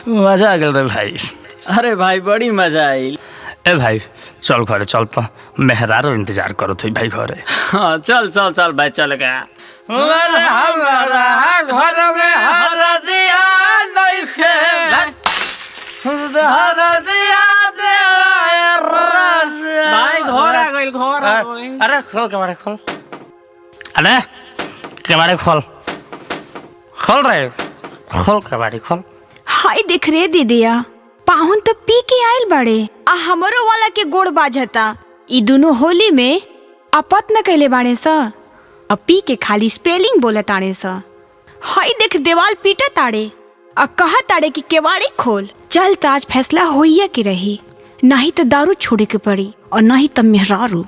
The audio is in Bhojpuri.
मजा आ गल रे भाई। अरे भाई बड़ी मजा आई। ए भाई चल घरे चल तो मेहरारो इंतजार करो थी भाई घरे। हाँ चल चल चल भाई चल गया। घर में हरदिया नइखे भाई घर आ गइल घर आ गइल। अरे खोल कबाड़े खोल। अरे कबाड़े खोल खोल रे खोल कबाड़ी खोल। हाय देख रे दीदिया पाहुन तो पी के आयल बड़े आ हमरो वाला के गोड़ बाजता। ई दोनों होली में अपत न कैले बाड़े सा आ पी के खाली स्पेलिंग बोले ताड़े सा। हाय देख देवाल पीटा ताड़े आ कहा ताड़े कि केवाड़ी खोल। चल तो आज फैसला होइया की रही, नहीं तो दारू छोड़े के पड़ी और नहीं तो मेहरारू।